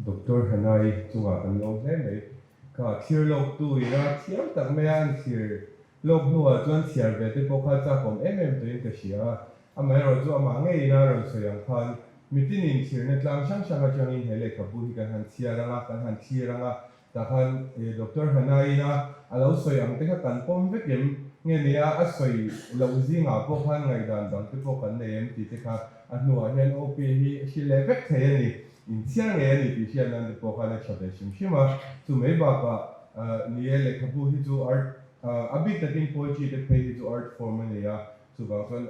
Dawngzuala chunga kan lo hle mai ka Thlirlawktu ina thiam tak mai an Thlirlawk nuwa chuan thiar ve te pawh kha cha kom tuin ka hria Amira chu ama nge ina ron soyang khan mitinin thirna tlang sang sang atangin he Lehkhabu hi kan han thiaranga kan han thiranga takhan Dawngzuala ina alo soyang te kha kan pom vekem nge nia a soi lo zinga pawh khan ngai dan dang te pawh kan nei ti te kha a hnuah hian OP hi le vek thei ani in chiang nge ani ti hian an te pawh khan a thade shimshima chu mai ba ka ni Lehkhabu hi chu art a bit takin poetry te phei hi chu art form ani ya chu bang chuan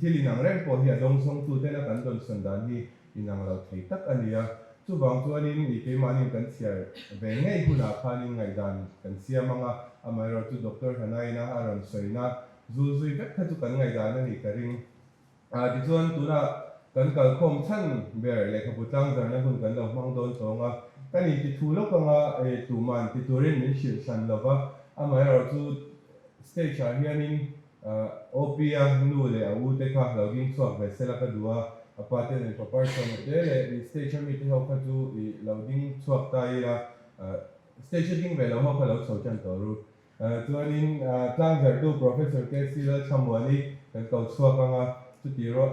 thilinang reng pawh hi a dong song tu te na kan don son dan hi inang lo thei tak ani ya chu bang chuanin i keimanin kan thiar ve ngei huna khanin ngai dan kan siamanga Amira chu Dawngzuala ina a ron soina zui vek kha chu kan ngai dan ani ka ring ti chuan tuna kan kal khom chan ber Lehkhabu Tlangzarhna hun kan lo hmang don tonga kani ti thu lokanga tuman ti turin min shil san lova Amira chu stage a hianin opia nu le au te kha lo ging chuak ve sela ka duwa apate ne proportion te le stage mi te ho kha chu I lo ding chuak ta ira stage ding ve lo ho kha lo so chan to ru chuanin Tlangzarhna professor ke sila chamwani kan ko chuak anga chu ti ro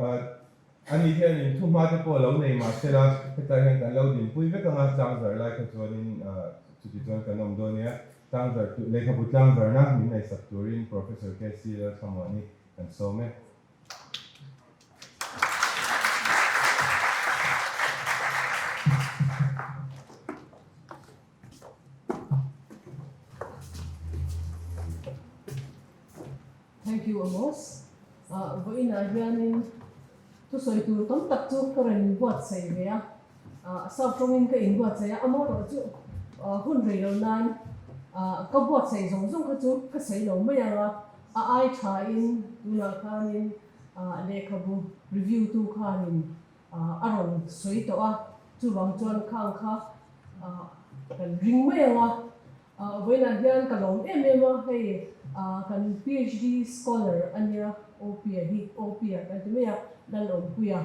ani hianin thuma te pawh lo nei ma sela heta hian kan lo din pui vekanga Tlangzarhna kha chuanin chu ti chuan kan om donia Lehkhabu Tlangzarhna min nei sak turin professor ke sila chamwani kan some Thank you, Amos. Với na hianin Thusawi tu tom tak chu karan buat sai ve a sau trong in ka in buat sai Amora chu hun lo nan ka buat sai zong zong ka chu ka sai lo mai anga ai tha in tuna khanin Lehkhabu review tu khanin aron soi to a chu bang chuan khang kha kan ring mai anga với na hian ka lom em a hei kan PhD scholar Amira opia kan tumia Lalawmpuia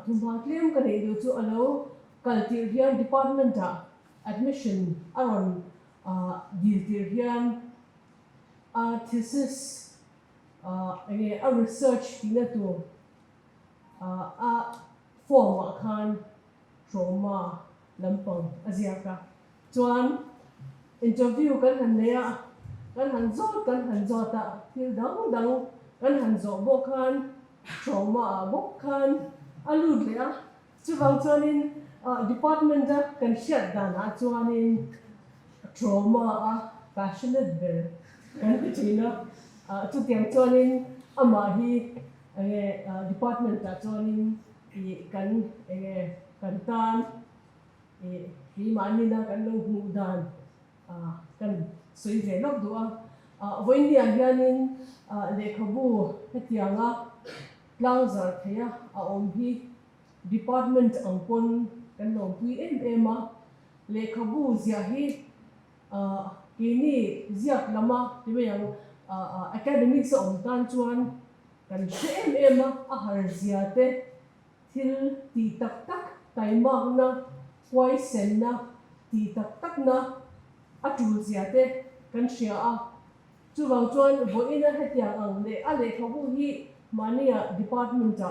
thumba claim kan ei do chu alo kaltir hian department admission aron diltir hian thesis a research tina tu form khan trauma lampang aziaka chuan interview kan han leya kan han zot ta thil dang kan han zo bo khan trauma bo khan alu le a chuwang chuanin department da kan hriat dan a chuanin trauma a passionate ber kan tina chu tiang chuanin ama hi department ta chuanin kan tan hi mani na kan lo mu dan kan soi ve lok du a voin ni hianin Lehkhabu hetianga Tlangzarhna a om hi department angpon kan Lalnunchhani Hnamte Lehkhabu zia hi kini ziak lama timayang academics om tan chuan kan a har zia te thil ti tak tak taimak na huai sen na ti tak tak na atul zia te kan hria a chuwang chuan voina hetiang ang le a Lehkhabu hi mania department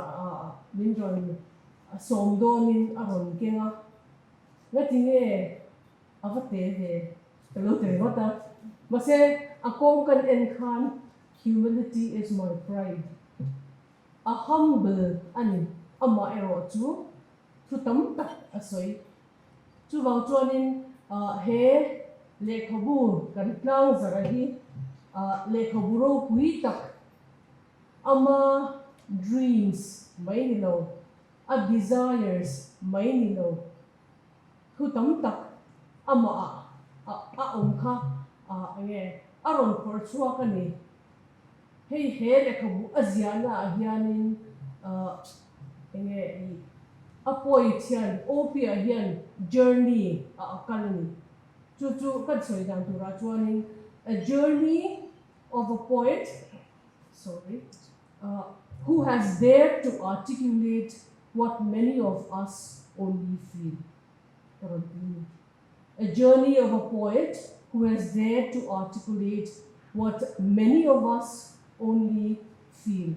min ron som donin aron kenga ngatinge avate ve talo te vata mase akong kan en khan humility is my pride a humble ani ama ero chu thutam tak asoi chuwang chuanin he Lehkhabu kan Tlangzarhna hi Lehkhabu ro pui tak ama dreams mai ni lo a desires mai ni lo thutam tak ama a om kha aron khor chua kani hei he Lehkhabu aziana hianin apoi thian opia hian journey a kalani chu kan soi dan tura chuanin a journey of a poet who has dared to articulate what many of us only feel A journey of a poet who has dared to articulate what many of us only feel.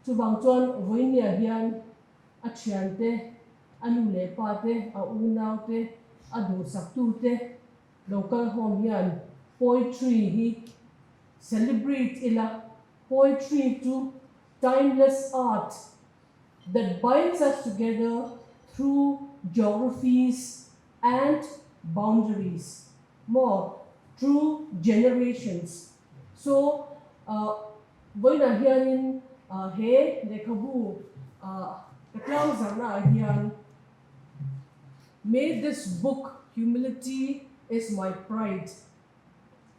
Chubangchuan voinia hian a Chhangte, a Lalparchhuana, a Unaute, a Dawngzuala, local home hian poetry hi celebrate ila poetry to timeless art that binds us together through geographies and boundaries, more through generations. So, voina hianin he Lehkhabu Tlangzarhna hian made this book, Humility is My Pride,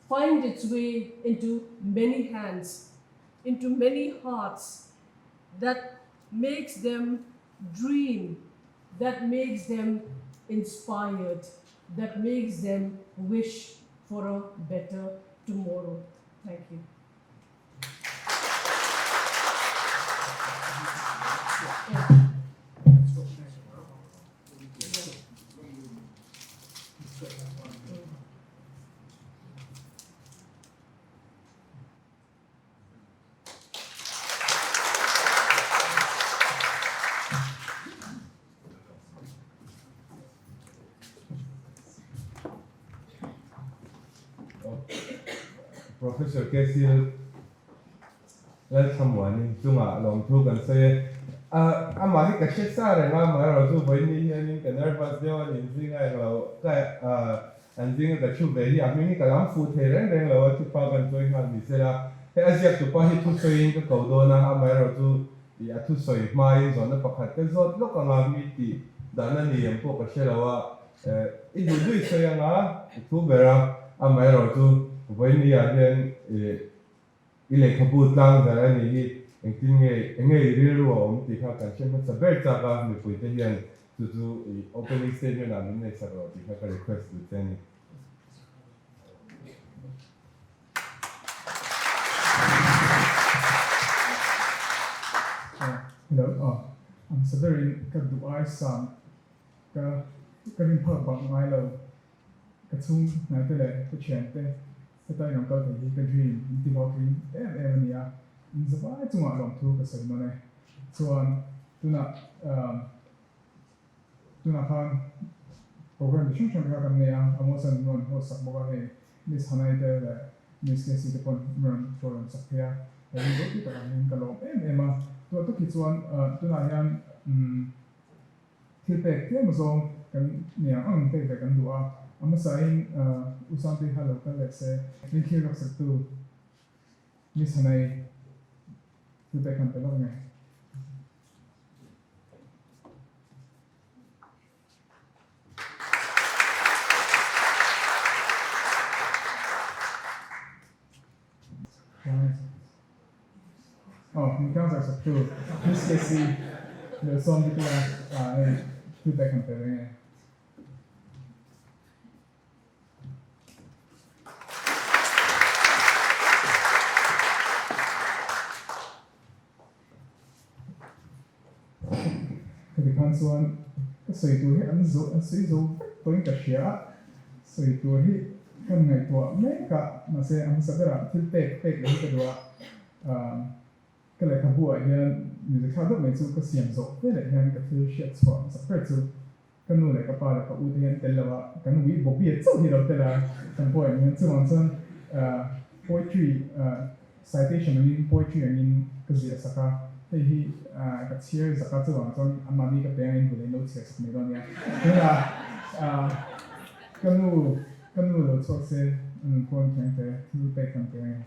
find its way into many hands, into many hearts, that makes them dream, that makes them inspired, that makes them wish for a better tomorrow. Thank you. Professor Kesil Laltleipuii tunga long thu kan se ama hi ka shesa re nga ma ro chu voi ni ni ka nervous de wa ni singa lo ka an singa ka chu ve hi a mi ka lam fu the re re lo chu pa kan choi ha mi se la he azia tu pa hi thu soi ka ko do na ama ro chu ya thu soi mai zo na pakhat ka zot lo ka nga mi ti dana ni yam po ka shela wa I du du soi nga thu bera ama ro chu voi ni ya hian I Lehkhabu Tlangzarhna ni hi engei rilwa om ti kha kan chen sa ber cha ga mi pui te hian chu opening statement an ne sa ro ti kha ka request du chen Hello, I'm Saverin Kaduai San Karin Pabang Milo Katsung Natele Chhangte Tatai Nong Kau Tei Ka Dream Thilpek Nia in Zawai Tunga Long Tu Ka Sermone Chuan Tuna Khan program Shung Shung Ka Kam Nia Amos M.S Ho Sak Boga He Miss Hanaite Le Miss Kesi Te Pon Mron Cholam Sakya Hari Roti Ta Kan Ka Long Ema Tu Tu Ki Chuan Tuna Hian Thilpek Te Amazon Kan Nia Ang Te Te Kan Dua Amosa Usanti Hello Kalese Lehkhabu Miss Hanai Thilpek Kan Pelong Ne Tlangzarhna Miss Kesi le son di Clara Thilpek Kan Pelong Ne Chuan soi tu hi an soi zo toin ka shia soi tu hi kan ngai to me ka ma se am sabera Thilpek pek le ka dua ka Lehkhabu a hian ni le khadu me chu ka siam zo pe le hian ka thil shia chwa sa pre chu kan nu le ka pa le ka u te hian tel lawa kan wi bo bi chu hi lo te la kan po hian chu wang chuan poetry citation in poetry in ka zia saka hi ka chiar zaka chuang chuan amani ka peng in bulai no chhe sak me ron ya kanu lo chok se kon Chhangte Thilpek kan peng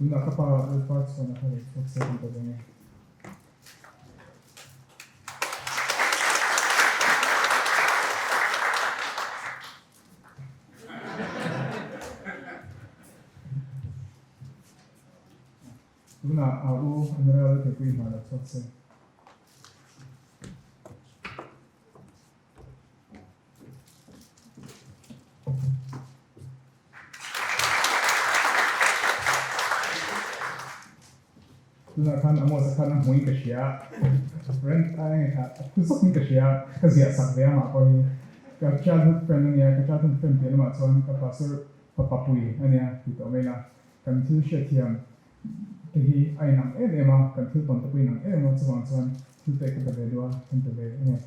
Nakapa Lalparchhuana Hari Foxen Bagane Tuna Amira Laltleipuii Hmar Laltleipuii Tuna kan Amos kan Hui Kashia Rent ay kusok ni Kashia kasi sakya ma ko ni ka childhood friend niya ka childhood friend niya ma chuan ka pastor papapui ania dito may na kan thil sha thiam hi ai nam ma kan thil pon tapui nam ma chuan Thilpek ka be do kan be ania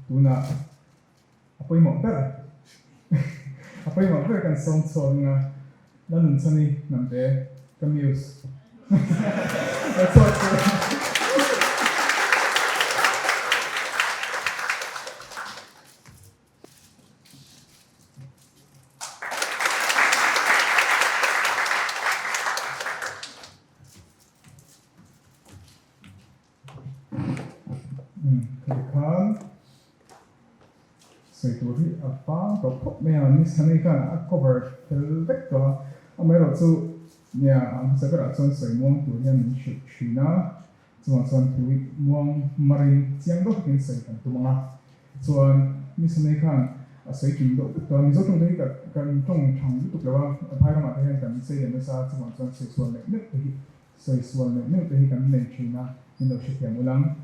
Tuna apoy mo kan song nga Lalnunchhani Hnamte ka muse that's what ZYWC apiang to pop me on this honey kan cover Thilpek to Amira zu ya Hunserh chuan soi muang tu hian Hringnun chuan thui muang marin chiang do kin soi kan tu manga chuan misane kan a soi kim do to mi zo tung dei kan tong thang tu lewa phai ma te hian kan sei le sa chuan soi sual le ne te soi sual le ne te kan nei Hringnun min lo shi tiam ulang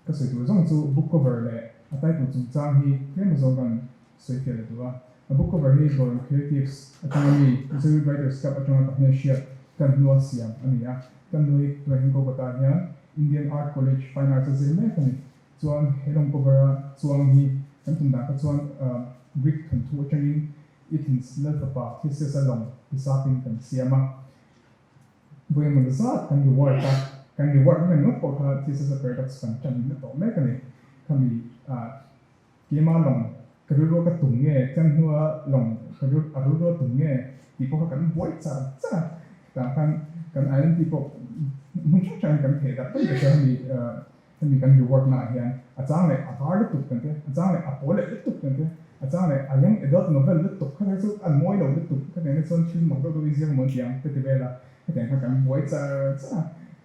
ka soi tu zong chu book cover le atai tu chung chang hi kem zo kan soi ke le duwa a book cover hi for creatives autonomy ZYWC cup atong ka shia kan nuwa siam ania kan noi to hin ko bata hian Indian Art College Fine Arts me kan chuan helong cover chuang hi kan tun da ka chuan Greek kan thu atangin itins lalpa thesis along pisapin kan siama boy mo za kan reward men not for her thesis a paradox kan chan na to me kan kami kema long karulo ka tunge kan huwa long karulo tunge tipo kan boy cha ta kan island tipo mun chan kan the da kan kami kan reward na hian achang le atar tu kan te achang le apole tu kan te achang le ayang adult novel tu kan so an moi lo tu kan ne son chin mo do easy mo tiang te vela kan boy cha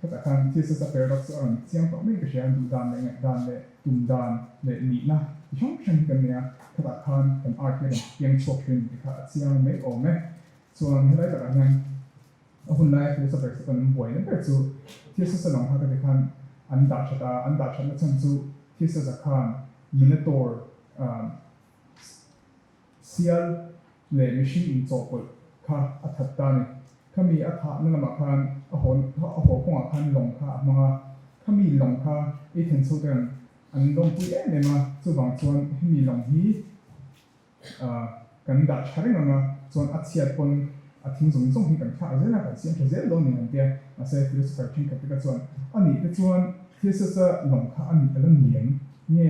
kata kan thesis a paradox on chiang to me ka sian du dan le tum dan le ni na chong kan ne kata kan art le piang chok chen ka chiang me o me chuan helai ta kan a hun lai thesis a paradox on boy ne per chu thesis along ha ka kan an da chata chan chu thesis a kan minotaur sial le machine in chopol ka athatta ni kami atha na ma khan a ho ko khan long kha ma kami long kha e then so dan an long pui ne ma chu bang chuan mi long hi kan da chare ma chuan a chiat pon a thing zong hi kan kha zela ka siam che lo ni an tia a se philosopher chin ka ka chuan ani te chuan thesis a long kha ani a long niang nge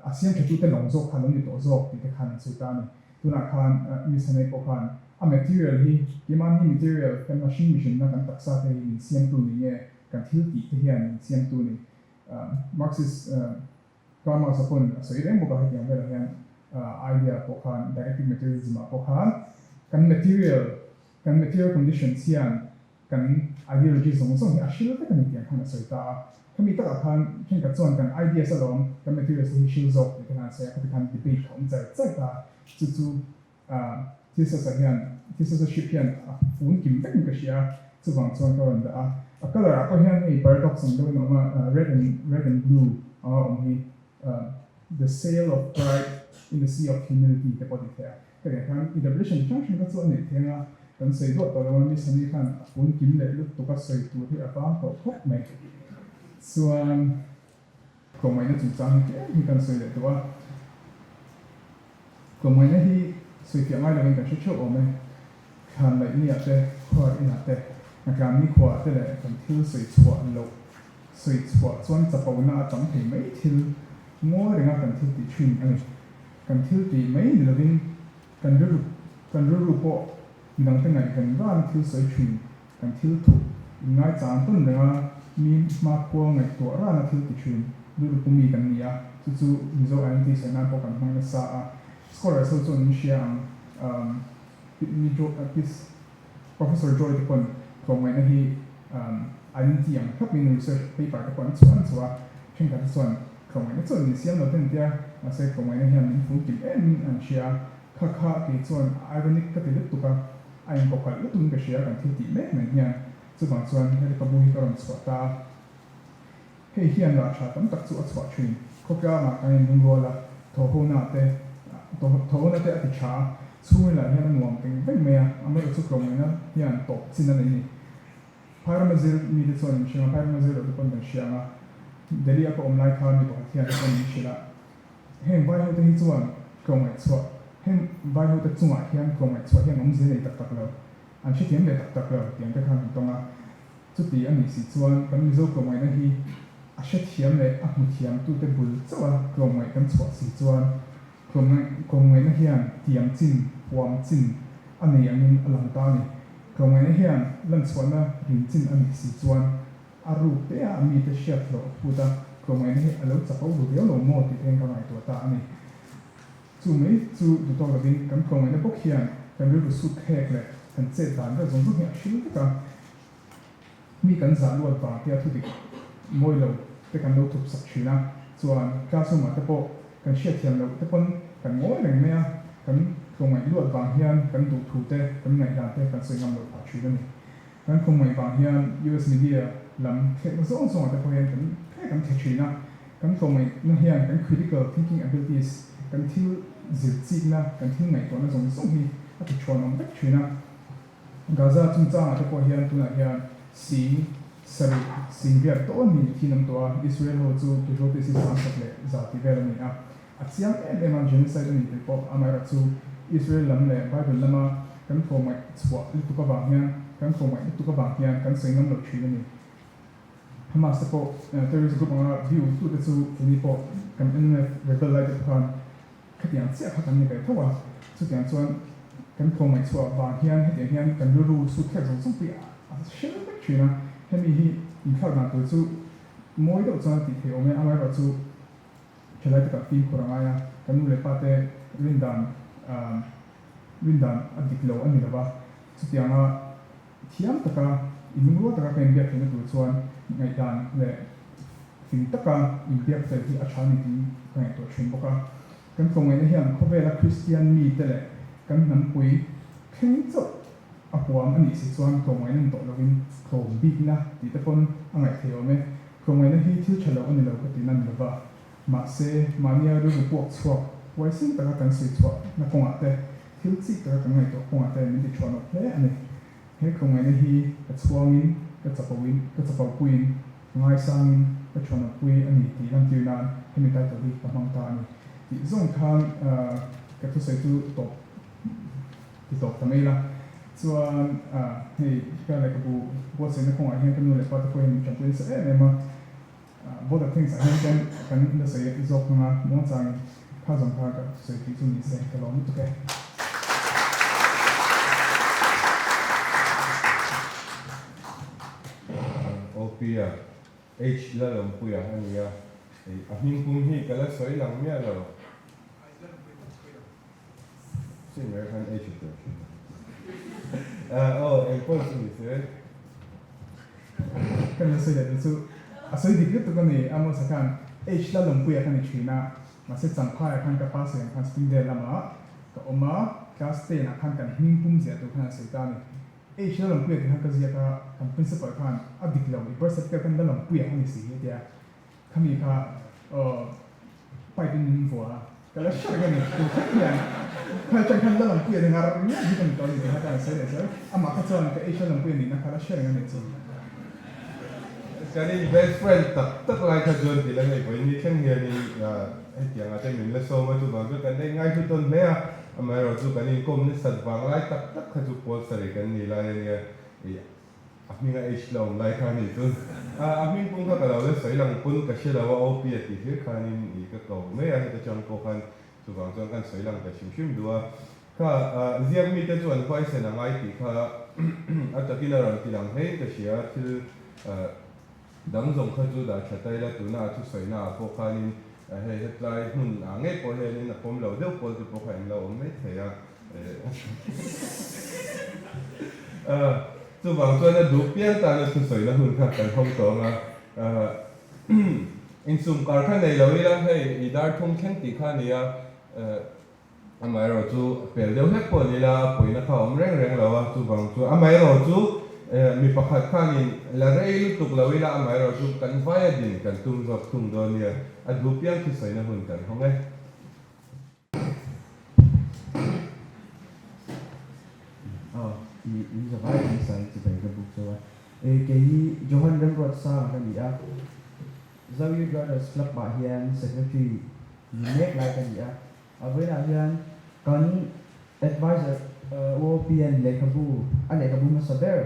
a siam che tu te long zo kha lo ni to zo ti khan chu ta ni tuna khan mi sanai ko khan a material hi kiman hi material kan machine na kan taksa te in siam tu ni nge kan thil ti te hian siam tu ni Marxist karma sapon so irem bo ka hian bela hian idea ko khan directive materialism ko khan kan material conditions hian kan ideology song hi ashil te kan hian kan so ta kami ta khan chen ka chuan kan idea salom kan materials hi shil zo te kan se ka kan debate khom zai ta chu thesis a ship hian phun kim tak ka shia chuwang chuan ka ran da a color a ko hian a paradox ang do ma red and blue hi the sail of pride in the sea of humility te poti thea ka kan evaluation function ka chuan ne thenga kan sei do to lawan mi sani khan phun kim le lu to ka sei tu hi apa ko khop mai chuan ko mai na chu chang hi kan sei le to wa ko mai na hi soi kia mai lawan ka chu o me khan lai ni ate khwa ina te na kan ni khwa te le kan thil soi chwa lo soi chwa chuan chapau na chang thei mai thil mo ringa kan thil ti thin ani kan thil ti mai ni lovin kan ru po nang te ngai kan ran thil soi thin kan thil thu ngai chan tun ringa mi ma ko ngai to ra na thil ti thin lu pumi kan nia chu mizo anti sena po kan hmang na sa a scholar so chon ni shia mi jo pis professor joy te kon from when he anti yang khap min research paper te kon chuan chuwa thing ka chuan from when chon ni siam lo ten tia ma se from when he min fu kim en an shia kha ke chuan ironic ka te lu ka ai ko ka lu tun ka shia kan thil ti me men hian chu bang chuan he ka bu hi ka ron chwa ta hei hian la tha tam tak chu a chwa thin ko ka ma kan ning rola tho ho na te ati tha chui la hian nuam teng ve me a amai chu klong na hian to chin na ni paramazir mi de chuan shima paramazir ro kon dan shianga deli a ko omlai kha mi to hian kon ni shila hei vai ho te hi chuan klong ai chwa hei vai ho te chunga hian klong ai chwa hian om zin nei tak tak lo an chi tiam le tak tak lo tiam te kha mi tonga chu ti ani si chuan kan mi zo klong ai na hi a shet thiam le a mu thiam tu te bul chawa klong ai kan chwa si chuan klong ai na hian tiam chin huam chin ani angin alang ta ni klong ai na hian lan chhuana rin chin ani si chuan a ru te a mi te shiat lo puta klong ai na hi alo chapau lu deu lo mo ti theng ka ngai to ta ani chu mai chu du to rabin kan klong ai na bok hian kan ru su khek le kan che dan ra zong zong hi a shil ka mi kan za luat ba tia thu dik moi lo te kan lo thup sak thina chuan classroom a te po kan shiat thiam lo te pon kan ngoi leng me a kan klong ai luat bang hian kan du thu te kan ngai dan te kan soi ngam lo pa thu ni kan klong ai bang hian US media lam khek zong zong te po hian kan the thina kan klong ai na hian kan critical thinking abilities kan thil zir chi na kan thil ngai to na zong zong hi a ti chuan om tak thina gaza chung cha te po hian tu na hian si sari singbiar to ni thinam to a Israel ho chu tu ro te si sam tak le za ti vel ni a achiang em genocide ni te po Amira chu Israel lam le Bible lama kan khomai chwa li tu ka ba hian kan khomai li tu ka ba hian kan sengam lo thina ni Hamas te po there is a group of view tu te chu ni po kan NF rebel like kan khatiang sia khatan ni be thawa chu tiang chuan kan khomai chwa ba hian he hian kan ru su khek zong zong pi a shel tak thina hemi hi in khal na tu chu moi do chuan ti the ome Amira chu chelai ta team khoranga kan nu le pa te rindan adik lo ani lawa chutianga thiam taka inungro taka pen bia thina tu chuan ngai dan le fin taka in bia te hi a thani ti ngai to thin boka kan kongai na hian khowela Christian mi te le kan Hnampuii kheng chot a huam ani si chuan kongai nan to lovin khom big na ti te pon angai theome kongai na hi thil thalo ani lo ka ti nan lawa ma se mania ru puak chhuak wai sin taka kan sui chhuak na konga te thil chi taka kan ngai to konga te min ti chuan hle ani he kongai na hi ka chuangin ka chapawin ngai sangin ka chuan pui ani ti lam ti nan hemi tai to hi ka hmangta ani ti zong khan ka tu sai tu to tamela chuan hei ka Lehkhabu bo se na konga hian kan nu le pa te ko hin champion sa ema both the things I can the say is of na mo chang kha jong kha ka se ti chu ni se ka lo mu ke opia Lalawmpuia ania ahmingpung hi kala soi lang mia lo senior kan education important is it kan se le chu asoi dik tu kan ni Amos kan Lalnunchhani kan china ma se changpha kan ka pa se kan spring de lama ka oma class 10 kan hmingpum zia tu kan se ta ni Lalnunchhani kan ka zia ka kan principal kan adik lo i percent ka kan Lalnunchhani kan si he dia kami ka pai din nin vo kala share kan ni tu kan kan Lalnunchhani ngar ni di kan to ni kan se le se ama ka chuan ka Lalnunchhani na kala share kan ni chu kani best friend tak lai ka jon ti la ngai poi ni khen hian ni ai tiang a te min la so ma tu ba kan dei ngai tu ton le a Amira chu kan in kom ni sat wang lai tak kha chu pol sari kan ni la ni ahminga long lai kha ni tu ahming pung ka la le sai lang pun ka shela wa op ti he khan in I ka to me a ta chang ko khan chu wang chang kan sai lang ka shim duwa ka ziak mi te chuan khoi se na ngai ti kha a ta kila ran ti lang hei ka shia thil Dawngzuala da chatai la tuna Thusawi na pokanin he hetlai hun ange po he ni na pom lo deu pol te poka in lo me theya chu bang chuan a du pian ta na Thusawi na hun kha kan hom to nga in sum kar kha nei lo ila he idar thum khen ti kha nia amai ro chu pel deu hek po ni la poina kha om reng lo wa chu bang chu amai ro chu mi pakhat khanin la rei tuk lo ila amai ro chu kan vai din kan tum zok tum do nia a du pian Thusawi na hun kan hongai in ZYWC to the book so Johan Remruatsanga kan dia ZYWC club bahian secretary make like kan dia avena hian kan advisor OPN Lehkhabu masaber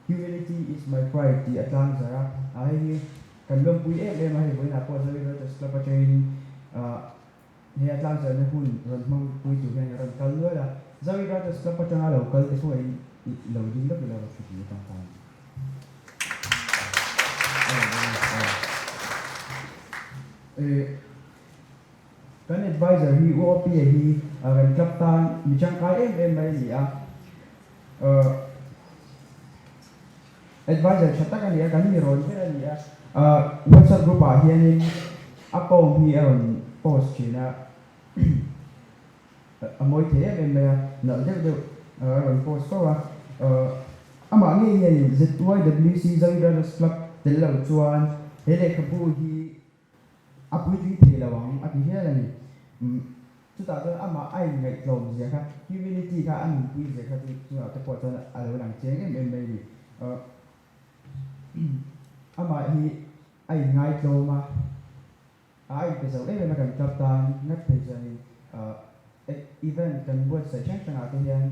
humility is my pride di Tlangzarhna ai kan Lalnunchhani Hnamte mai avena po ZYWC club chain he Tlangzarhna hun hmangtu tu kan ran kalula ZYWC club changa local te ko ai lo ding lo la chu ta ta kan advisor hi OP hi kan kaptan mi chang kai mai ni advisor chata kan ya kan ni ron ke ni WhatsApp group a hian apo hi on post china amoi the mai na de on post ko ama ngi ni ZYWC ZYWC club Thlirlawktu Lehkhabu hi apui Thilawang api hian ni chu ta to ama ai ngai tlom je kha humility kha an pui je kha chu ta po chon a lo lang cheng em mai ni ama hi ai ngai tloma ai pe zo em kan kaptan ngat pe jani event kan buat session changa te hian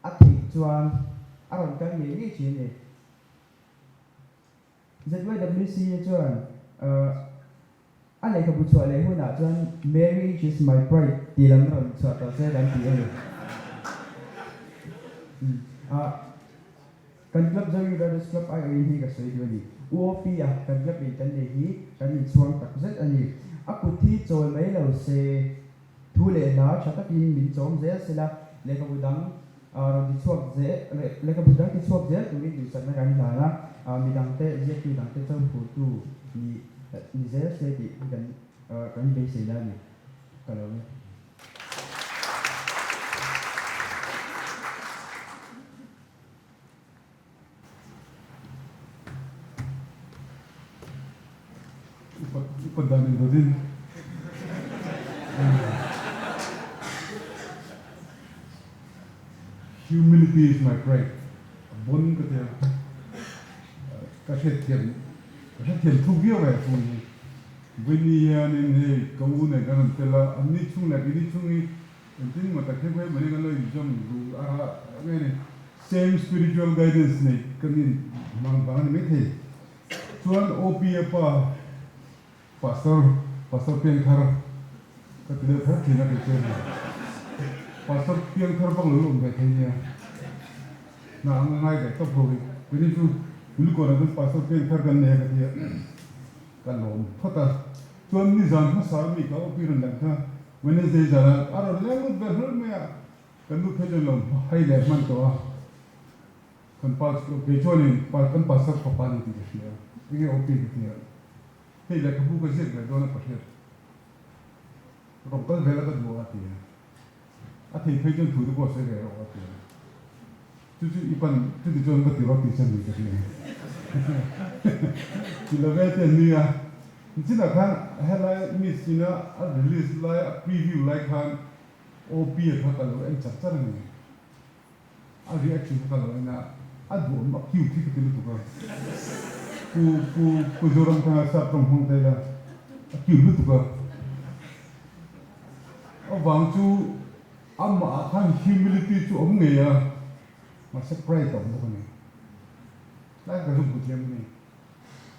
athi chuan aron kan ni chi ni ZYWC chuan Lehkhabu chua le huna chuan marriage is my pride ti lam ron chua ta se dan ti ani kan club ZYWC club ai hi ka sei ni OP kan club in kan ne hi kan in chuang tak zet ani akuthi chol mai lo se thu le na chata kin min chom ze sela Lehkhabu dang ron ti chuak ze Lehkhabu dang ti chuak ze tu ni du san na kan la na mi dang te je ti dang te chom pu tu ni ze se ti kan be se la ni kalau ni Padanin do din humility is my pride bon ka te ka thiam thu gyo wa fu ni vini yan in he ko ne kan tela amni chung la gini chungi entin ma ta khoi mane kan lo jom ru a ne same spiritual guidance ne kan in mang bang ne the chuan op pa pastor pian thar ka tile thar thina ke chen pastor pian thar bang lo be thenia na ang ngai ka to phoi vini chu ulu ko na pastor pian thar kan ne ka thia kan lom phota chuan ni zan ha sar mi ka op rin lang tha Wednesday jara aro lemut be hol me kan du phele lom hai le man to kan pas ko ke chonin pa kan pastor ko pa ni ti thia ige op ti thia he Lehkhabu ka zet le dona pasher rom kan vela ka du ati a thei phei jon thu du ko se ge ro ati tu ipan tu jon ka ti ro ti chen ni ka ni ti la ve te ni a Jina kan helai miss jina a release lai a preview lai kan OP ka lo en chat chat ni a reaction ka lo na a du ma kiu ti ka tu ka ku zoram ka sa from hong te la a kiu lu tu ka a wang chu amma kan humility chu om nge ya ma se pride to mo ni lai ka lu bu tiam ni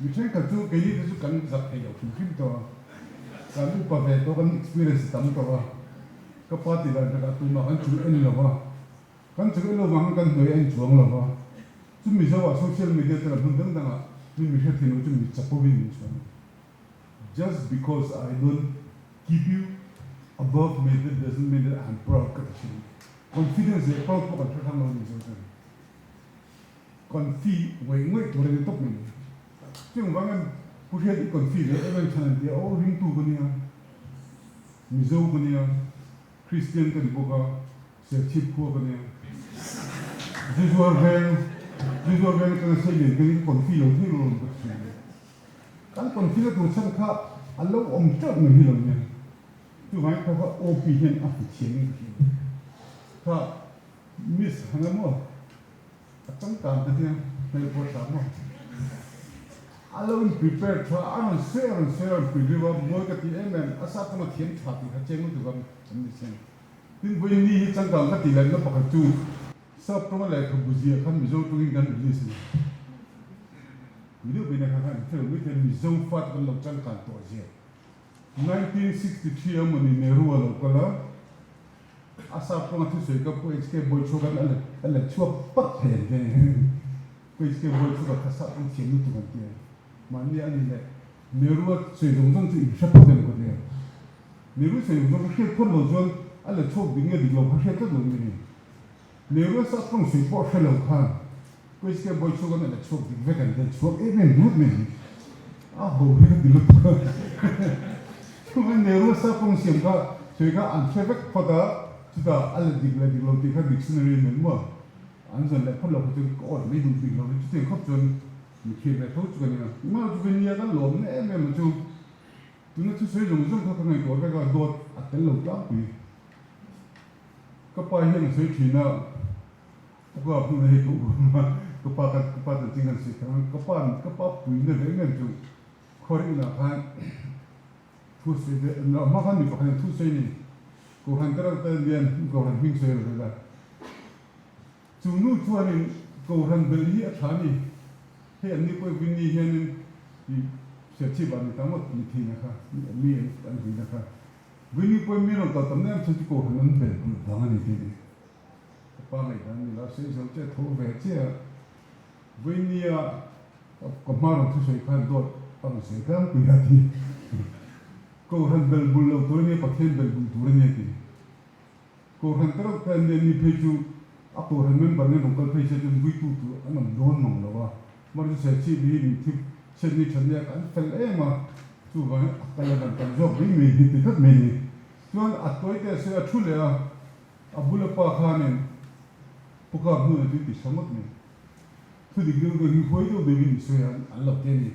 mi chen ka chu ke ni chu kan zak he yo phim to kan lu pa ve to kan experience tam to wa ka pa ti la ka tu ma kan chu en lo wa kan chu lo ma kan noi en chuang lo wa chu mi so wa social media te la bun dang dang we have to know just because I don't keep you above me, that doesn't mean that I'm proud. Confidence is proud for the confidence when we to the top. Chung Wangan put here the confidence, every time they all ring to Gunia, Mizo Gunia, Christian Boga, Sertip Gunia. These were very considered, very confident. Kan confident to some cup, a low on top of the hill. To my cover, opinion of the chain. Miss Hanamo, a some time that they put some. Alone prepared for Aaron Sarah and Sarah prevail work at the end and a certain of him happy, a chain to come and listen. Then we need some down at the land of two. Sub from a Lalhriatrenga can be so doing than listening. We do be a hand till we can be so fat and Lalchanga towards here. 1963 when in Hruaitu, asap from a Thusawi escape boy chogan and let you up head. We escape boy to the Kasap and Chinu to get Money and in Neruat says, don't see Shapot and go there. Neru says, don't get put those one, I'll let you be near the global shelter. Neru sat from Singapore fellow Khan. We escape boy chogan and let you be vegan, then spoke even good men. Ah, who had the look. When they were from Simba, so you got unfavorable for the Lalhriatrenga dictionary and more. And then the Polo to God made him big love to take up to became a coach when you know, when you are alone, and to do not to say, don't talk about what I got at the Lalhlanpuii. Kappa here and say, now, go up to the Lehkhabu, Kappa the thing and say, Kappa, we never went to Corina. Thusawi, no, Mahan, you can Thusawi. Go Hunter, then go and Hunserh. To know to him, go and believe at Hani. He and Nipo Winnie Hen, the Sertiba, the Tamot, me and Vinaka. Winnie Poy Miro got them there to go and bed, Dani did it. The Pammy, and the last says of Jet over here. Winnie of Hmar Thusawi can't do it. Lalhlanpuii. Go and bell bull of Tony, but he'll bell bull to anything. Go and drop and then you pay you up to remember local patient and we to an unknown Lava. Mother said, she being tip, said it and fell Emma to one a job. We made it not many. John at Toyota say a truly a bullapa han Puka who did this somewhat me. To the girl who waited the wind, so I love Denny.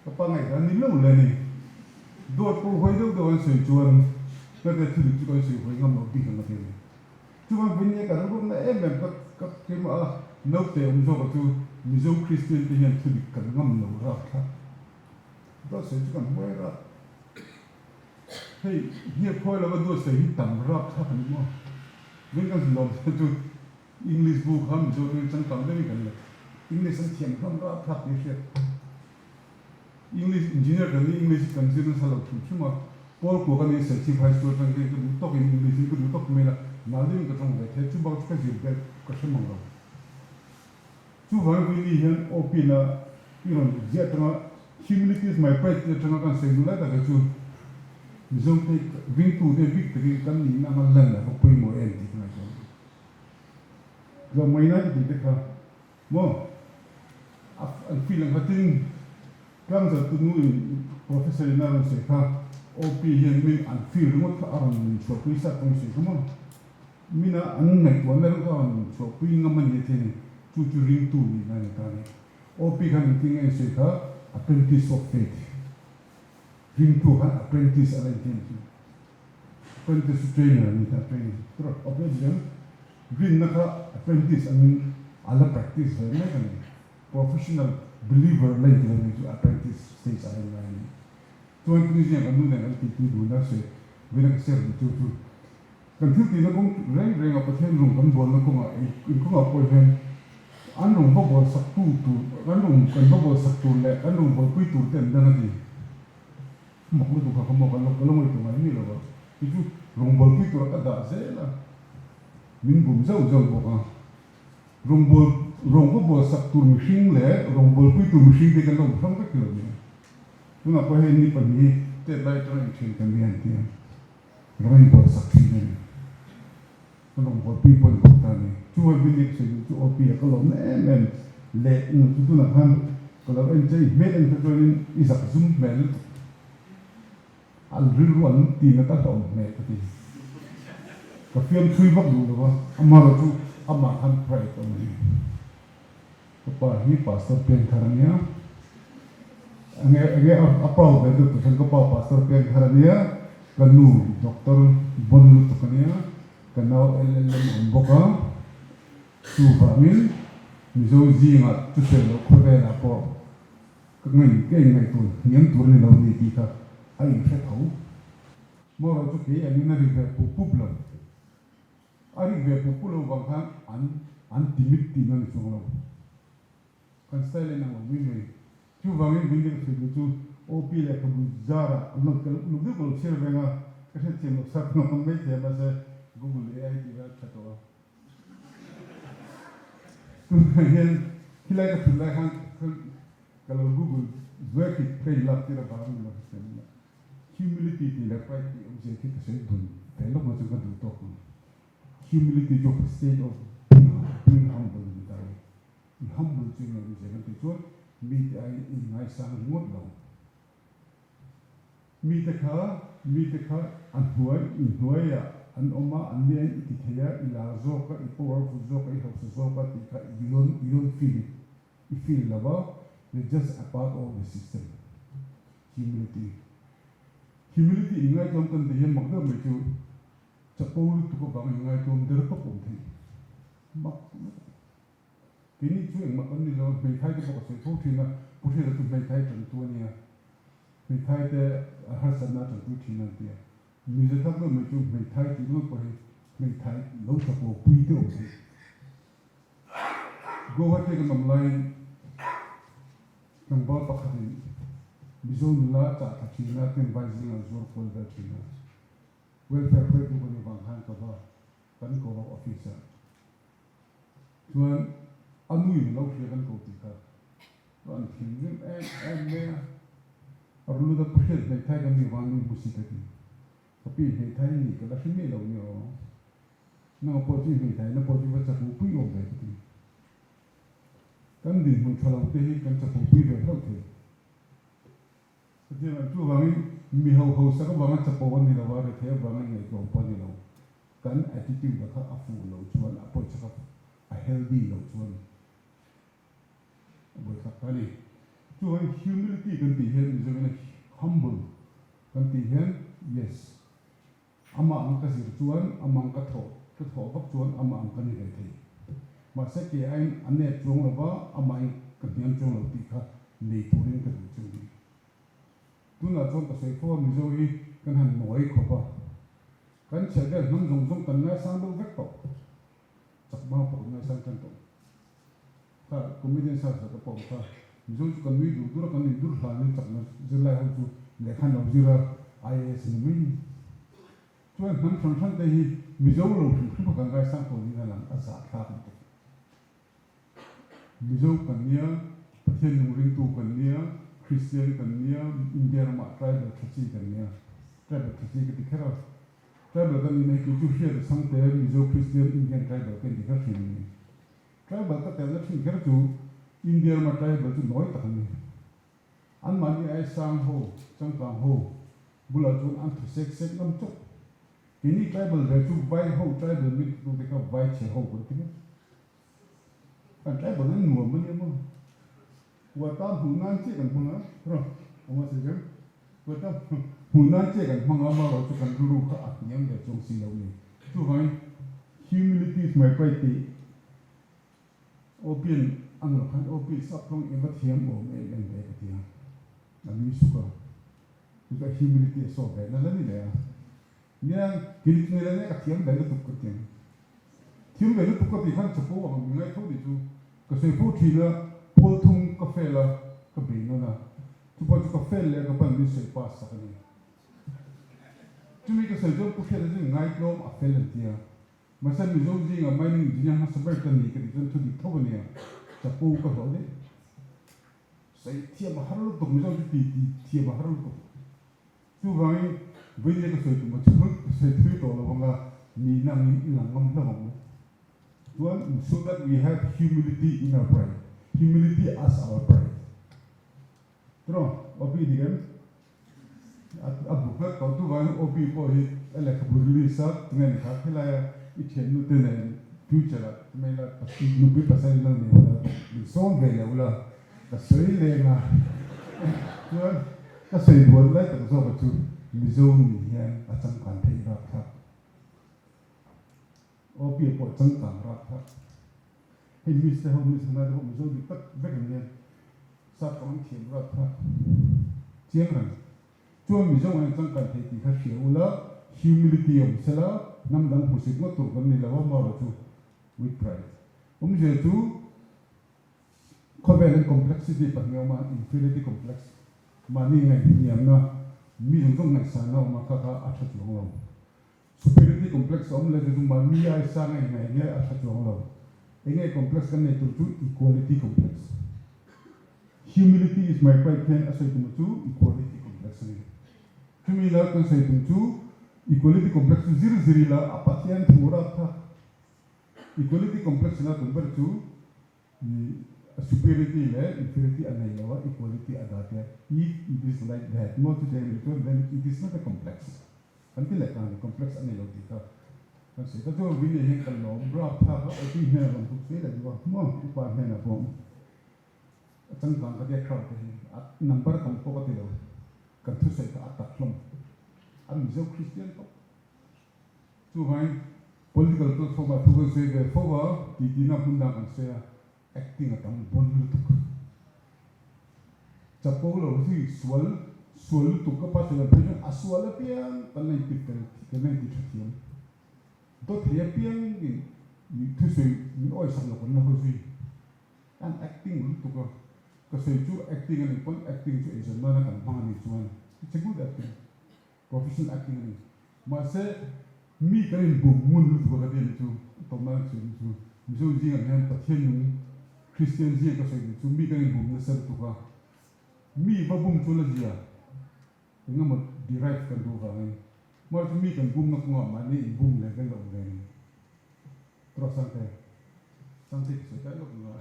Papa, I don't know Lenny. Do a poor way of the one say Johan, not that to the two say, we are not big on the game. To one vineyard, I don't know, but came a note there on top to Mizo Christian and to the Kanam no rock. That's it, you can wear up. Hey, here, Paul over those say, hit them rock anymore. Wingan's love to English book, Hum, Jordan, and American. English and Tian, rock, English engineer and English consider Lalhlanpuii. Paul Kogan is certified to talk in English, you could talk to me. Nadim got wrong with it, 2 bucks because you get Kashamango. 2 million opina, you know, Jetana, humility is my pride, the Tanakan saying, let us do. We don't take wing to the victory, come in Amalanda, for putting more empty. The minority did the more. I'm feeling hurting. Tlangzarhna Professor in Lalnunchhani opinion and feel what Lalnunchhani Hnamte. Come on. Mina angai Lalnunchhani Hnamte to Hringnun to Nanitani. Opinion thing and say apprentice of faith. Hringnun apprentice identity. Apprentice trainer training. Opinion Green apprentice Allah practice professional believer like apprentice stage island. 20 years ago, I do not say, when I said to continue to ring up a 10 room and Bonacoma, in Kuma Poem, unknown bubble Saku to unknown and bubble Saku, unknown Hruaitu to 10 Danadi. Makutu Hakamo, along to my meal. If you Rumble Pitu at that Zela, Minbum Zoboka, Rumble rong ko bo sak tur machine le rong bol pui tur machine de kan lo thang ka kilo ni tu na ko he ni pa ni te lai tra ni chin kan ni an ti rong bo sak ti ni rong bol pui pon ko ta ni chu wa bi ni se chu o pi ka lo men le tu tu na han ko la en chei me en ka ni isak zum mel al rilwan ti na ta to me ka ti ka fiam thui bak du lo amara tu amma han pray to ni pa hi pastor pen tharania ange apau be tu san ko pa pastor pen tharania kanu doctor bonlu to kania kanau llm boka tu bamin mizo ji ma tu se lo ko be na po ka ngai ke ngai tu niam tur ni lo ni ti ka ai fe thau mo ro tu ke ani na ri ve pu pu blo ari ve pu pu lo bang khan an timit ti na ni so lo kan style na mo mi chu bang mi ni se tu op Lehkhabu zara no lu du ko share venga ka se chen lo sak no me te ba se google ai ti va chato tu hen hilai ka tu lai han ka lo google work it kai la ti ra ba mi lo se humility ti la pai ti om se ki se bun pe lo mo ka du to humility jo state of being humble in the humble thing in the second picture meet I in my son remote now meet the car and Hruaitu and Oma and then it here in la zoka I powerful zoka I have zoka you don't feel it you feel lava you're just a part of the system humility in my tom kan de mak da me chu chapol tu ko bang in my tom der ko pom thi mak kini chu mak an ni lo me thai ko ko se tho thi na pu thi da tu me thai tan tu ni me thai te har san na tan tu thi na ti mi je thak me chu me thai ti lo ko he me thai lo cha ko pui de o thi go ha te kam line kam ba pa kha Bizon la ta thina ten baizing an zor pol da thina welfare phe tu ni bang han ka ba kan ko ba officer tuan anui lo thre kan ko ti ka tuan thin me arlu da pushet dai thai kan ni wan ni busi ta ti tapi dai thai ni ka la me lo ni o na po ji dai thai na po ji ba cha pu pi o ba ti kan din mun thalau te hi kan cha pu pi ve lo te Jadi tu bang mi hau sa bang capo ni la wa the bang ni ko pa ni lo kan attitude ka afu lo chuan apo cha a healthy lo chuan bo sa kali tu humility kan ti hen is very humble kan ti hen yes ama ang ka sir chuan amang ka tho bak chuan ama ang ka ni le thei ma se ke ai ane chung lo ba ama ka diam chung lo ti kha nei purin ka du chung tu na chon ka sei phone mi zo hi kan han noi kho ba kan che de nam jong jong kan na sang do vek to chak ma po na sang kan to ka comedian sa ka po ka mi zo kan mi du dur kan ni dur ha ni chak na zilai ho tu le khan lo zira IAS ni mi chuan han thang te hi mi zo lo thu kan ga sang ko ni na lang a sa tha kan to mi zo kan nia pathian nu ring tu kan nia Christian kan nia India ma tribal Thusawi kan nia tribal Thusawi ka dikhara tribal kan ni ki chu hia de sang te mizo Christian Indian tribal kan dikhara thi ni tribal ka te la thi ker chu India ma tribal chu noi ta ni an ma ni ai sang ho chang ka ho bula chu an thu sek nam chu ini tribal re chu vai ho tribal mi tu de ka vai che ho ko ti kan tribal nan nuo ma ni mo Wata hunan che kan hanga ro ama se jam wata hunan che kan hanga ma ro chu kan ru kha atnyam de chong si lo ni tu hai humility is my quality open an lo khan open sap thong e ba thiam o me en de ka tia ami su ka tu ka humility so be na la ni le nya kilit ne la ne ka thiam be tu ka tia thiam be tu ka ti khan chapo ang ngai tho di chu ka se phu thi la Paul thung ka fela ka be no na tu pa ka fel le ka pan ni se pas sa ni tu mi ka se jo pu khela ni ngai klom a fel tia masa mi zo ji nga mai ning jinya na sabar kan ni kan tu di thoba ne chapu ka ho de sai thia ma har to mi zo ti thia ma har to tu vai với những cái sự mà chúng sẽ thứ tổ là bằng là mi năng ni là ngâm nó bằng one so that we have humility in our pride humility as our pride rồi obi đi em abu ka có tu vai obi có hi Lehkhabu release nghe khác thế là ít hiện nó tên là future là mấy là nó bị pasal là này là bị xong về là cái sợi lên là rồi cái sợi buồn lại tự do một chút Mizong hian a changkan thei rak thak opi po changkan rak thak hei miste ho misna de ho mizong di tak vek nian sa tong thiem rak thak chiang ran chuan mizong an changkan thei ti kha hriaula humility om sela nam dang hu sig ma tur kan ni lawa ma ro chu with pride je chu covenant complexity pa ma infinity complex mani ngai niam na mi jong ngai sa na ma ka a tha chung lo superiority complex om le jong ma mi ai sa ngai a tha chung lo enge complex kan nei tu equality complex humility is my pride then asai tu equality complex ni kumi la kan sai tu equality complex ziri la apathian thura tha equality complex na tu ber tu superiority le inferiority anai lawa equality adate it is like that not today then it is not a complex until like a complex anai lo ti ka kan se ta jo win he kan lo bra tha ka oti he ron tu se la jo mo pa he na pom chang kan ka de crowd te number kan po ka ti lo kan thu se ka atak hlom an jo christian ko chu vai political to so ba thu se ge fo ba ti na pun da kan se acting atang bon lu tuk chapo lo si sual tuk ka pa sela phe aswal apiang tanai tikal kanai ti thathiam do thia piang ni thu se ni oi sam lo kon na ho si an acting lu tuk ka se chu acting ani pon acting chu is na kan ma ni chuan it's a good acting professional acting ni ma se mi kan bum mun lu tuk ka de chu to ma chu mi zo ji an pathian nu Christian ji ka sai chu mi kan bum na ser tu ka mi ba bum chu la ji a nga mo derive kan du ka ngai mo chu mi kan bum na ko ma ni bum le kan lo le tro sante so ta lo na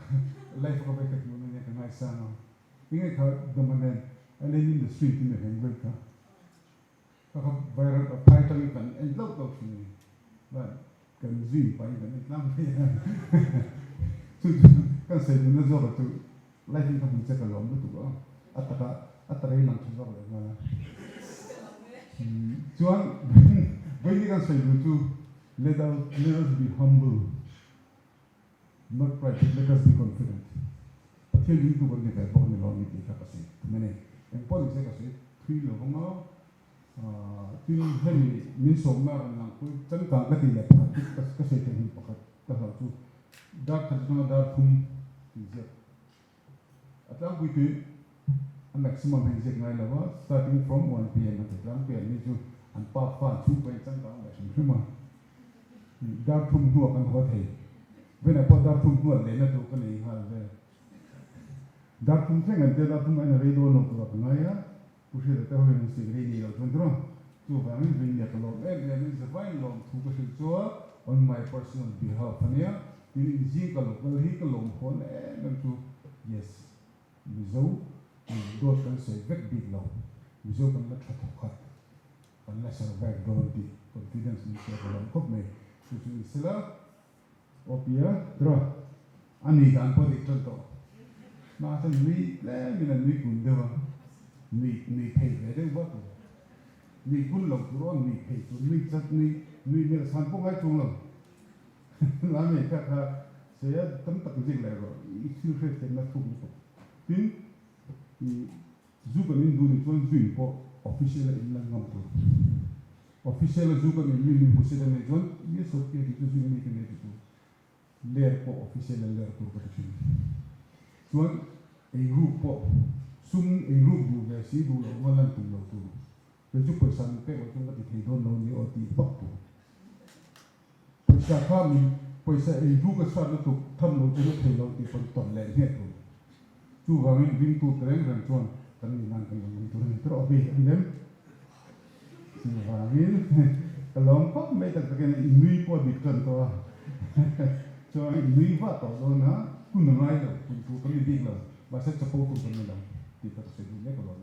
life ko ba ka mo ne ka ngai sa no ngai ka the man and in the street in the hangway ka ka viral a title kan en lo to ni ba kan zi pa ni kan nam pe kan sai na zo ba tu lai tin ka mun che ka lom tu ba ataka lang chu ba la chuan when you can say tu let us be humble not pride let us be confident pathian ni tu ban ni ka ba ni lo ni ti ka sai mene en pon se ka sai thui lo nga tin hen min som na lang ku chan ka ka ti la ka sai te hin pakat ka ha tu dar thadna dar thum Tlangzarhna a maximum exit ngai lawa starting from 1 p.m. at Tlangzarhna ni chu an pa 2 pai chang ka la shim ma dar thum nu kan ho thei when a pot dar thum nu le na to kan ei ha ve dar thum se ngan te dar thum ana re do no to ka ngai ya pu se ta ho ni se re ni lo thon tro tu va mi vin ya ko e ni se vai lo thu ko se cho on my personal behalf ania ini ji ka lo hi ka lo hon e tu yes mizo do kan se vek big lo mizo kan la that khat kan la sa vek do di confidence ni se ko ko me tu sila opia dro ani kan po dik to ma sa ni le mi na ni kun de wa ni pay de wa to ni kun lo tu ron ni pay tu ni chat ni me san po ngai chung lo la me ka se ya tam tak jing le ro I feel fe na tu ko tin zuka min du ni chuan zui po official in la ngam tu official zuka min min po se ne chuan ye so ke ti zui ni ke ne tu ler po official ler tu ko ti chuan ei group po sum ei group du le si du lo ma lan tu lo tu pe chu person pe o chu ma ti thei don lo ni o ti pak tu จะข้ามีไปใส่รูกษัตริย์ตุกทำเราจะไม่เทเราที่คนตอนแรกเนี่ยตัวจู่ว่ามีวิ่งตูดแรงชวนตอนนี้นั่งกันอยู่ตัวนี้ตัวเบี้ยอันเดิมสิ่งว่ามีก็ลองพักไม่ตั้งแต่กันอินุยพอบิดกันตัวชวนอินุยว่าต่อโดนนะคุณหนุ่มไรเราคุณตัวก็ไม่ดีเราว่าเสร็จจะพูดตัวกันไม่ได้ที่ตัดสินเนี่ยก็ลอง